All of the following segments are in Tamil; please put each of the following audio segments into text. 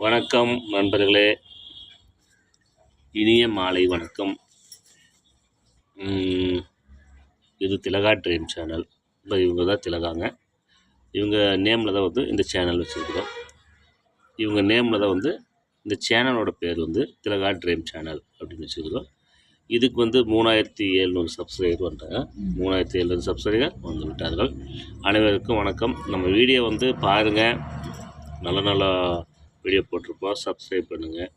வணக்கம் நண்பர்களே, இனிய மாலை வணக்கம். இது திலகா ட்ரீம் சேனல். இப்போ இவங்க தான் திலகாங்க. இவங்க நேமில் தான் வந்து இந்த சேனல் வச்சுருக்கிறோம். இவங்க நேமில் தான் வந்து இந்த சேனலோட பேர் வந்து திலகா ட்ரீம் சேனல் அப்படின்னு வச்சுருக்கிறோம். இதுக்கு வந்து 3700 சப்ஸ்கிரைபர் வந்தாங்க. 3700 சப்ஸ்கிரைபர் வந்து விட்டார்கள். அனைவருக்கும் வணக்கம். நம்ம வீடியோ வந்து பாருங்கள், நல்ல வீடியோ போட்டிருப்போம். சப்ஸ்கிரைப் பண்ணுங்கள்,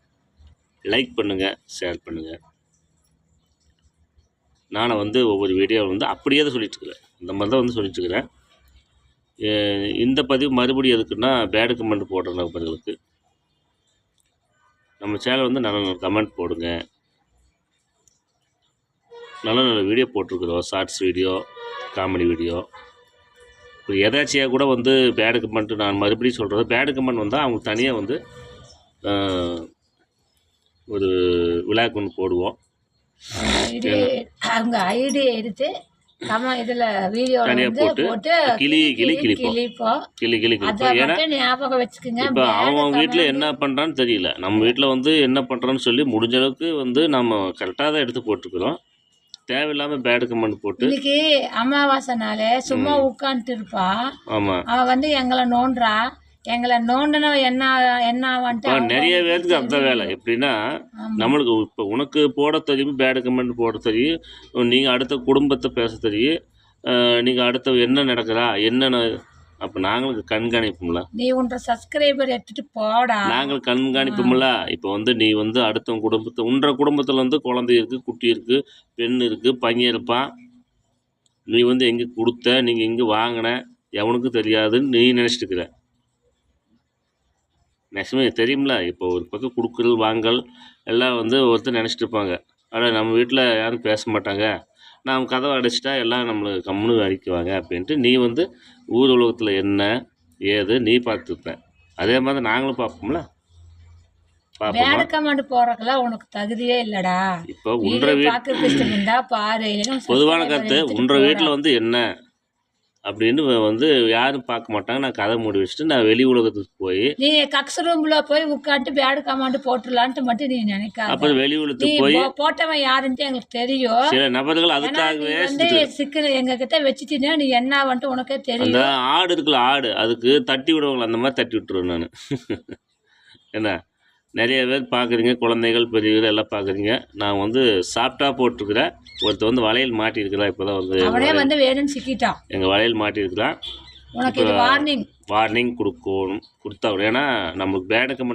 லைக் பண்ணுங்கள், ஷேர் பண்ணுங்கள். நான் வந்து ஒவ்வொரு வீடியோ வந்து அப்படியே தான் சொல்லிட்டுருக்கிறேன். இந்த மாதிரி தான் வந்து சொல்லிட்டுருக்கிறேன். இந்த பதிவு மறுபடியும் எதுக்குன்னா, பேடு கமெண்ட் போடுற நபர்களுக்கு நம்ம சேனல் வந்து நல்ல கமெண்ட் போடுங்க. நல்ல வீடியோ போட்டிருக்கிறோம். Shorts video, comedy video. இப்போ எதாச்சியாக கூட வந்து பேடு கமெண்ட், நான் மறுபடியும் சொல்கிறது, பேடு கமெண்ட் வந்தால் அவங்க தனியாக வந்து ஒரு விழாக்கு ஒன்று போடுவோம். அவங்க ஐடி எடுத்து இதில் வீடியோ தனியாக போட்டு கிளிப்போம். ஏன்னா ஞாபகம் வச்சுக்கோங்க. இப்போ அவன் வீட்டில் என்ன பண்ணுறான்னு தெரியல, நம்ம வீட்டில் வந்து என்ன பண்ணுறான்னு சொல்லி முடிஞ்ச அளவுக்கு வந்து நம்ம கரெக்டாக தான் எடுத்து போட்டுருக்குறோம். தேவையில்லாமல் பேடு கமெண்ட் போட்டு இன்னைக்கு அமாவாசை நாள் சும்மா உட்காந்துட்டு இருப்பா. ஆமாம், அவள் வந்து எங்களை நோண்டுறா. எங்களை நோண்டணும் என்ன வந்துட்டு நிறைய பேருக்கு அந்த வேலை எப்படின்னா, நம்மளுக்கு இப்போ உனக்கு போட தெரியும், பேடு கமெண்ட் போட தெரியும், நீங்கள் அடுத்த குடும்பத்தை பேச தெரியும், நீங்கள் அடுத்த என்ன நடக்குதா என்னென்ன, அப்போ நாங்களுக்கு கண்காணிப்போம்ல. நீ உன்ற சப்ஸ்கிரைபர் எடுத்துட்டு போடா, நாங்கள் கண்காணிப்போம்ல. இப்போ வந்து நீ வந்து அடுத்த குடும்பத்தை, உன்ற குடும்பத்தில் வந்து குழந்தை இருக்குது, குட்டி இருக்குது, பெண் இருக்குது, பையன் இருப்பான். நீ வந்து எங்கே கொடுத்த, நீங்கள் எங்கே வாங்கின, எவனுக்கும் தெரியாதுன்னு நீ நினச்சிட்டுக்கிற. மேக்ஸிமம் தெரியும்ல. இப்போ ஒரு பக்கம் கொடுக்குறது வாங்கல் எல்லாம் வந்து ஒருத்தர் நினச்சிட்டு இருப்பாங்க, ஆனால் நம்ம வீட்டில் யாரும் பேச மாட்டாங்க, நாம் கதவை அடைச்சிட்டா எல்லாம் நம்மளுக்கு கம்முன்னு அடிக்குவாங்க அப்படின்ட்டு நீ வந்து ஊர் உலகத்தில் என்ன ஏது நீ பார்த்துப்பேன். அதே மாதிரி நாங்களும் பார்ப்போம்ல. உனக்கு தகுதியே இல்லடா. இப்போ உன்ற வீட்டு பாரு, பொதுவான கருத்து, உன்ற வீட்டில் வந்து என்ன அப்படின்னு வந்து யாரும் பார்க்க மாட்டாங்க. நான் கதை மூடி வச்சுட்டு நான் வெளி உலகத்துக்கு போய், நீ கக்ஸ் ரூம்ல போய் உட்காந்து பேடு கமாண்டு போட்டுடலான்ட்டு மட்டும் நீ நினைக்காத. அப்புறம் வெளி உலகத்துக்கு போய் போட்டவன் யாருன்ட்டு எங்களுக்கு தெரியும். சில நபர்கள் அதுக்காகவே வந்து சிக்கல் எங்க கிட்ட வச்சுட்டீங்கன்னா நீ என்ன வந்துட்டு உனக்கே தெரியும். அந்த ஆடு இருக்குல்ல, ஆடு, அதுக்கு தட்டி விடுவாங்களா, அந்த மாதிரி தட்டி விட்டுருவேன் நான். என்ன நிறைய பேர் பார்க்குறீங்க, குழந்தைகள் பெரியவர்கள் எல்லாம் பார்க்குறீங்க. நான் வந்து சாப்பிட்டா போட்டிருக்கிறேன். ஒருத்தர் வந்து வளையல் மாட்டியிருக்கிறா, இப்போ தான் வந்து அவனே வந்து வேணும்னு சிக்கிட்டான். எங்கள் வளையல் மாட்டியிருக்கிறான். உனக்கு இது வார்னிங் கொடுக்கணும், கொடுத்தா. ஏன்னா நம்மளுக்கு பேடு கமெண்ட்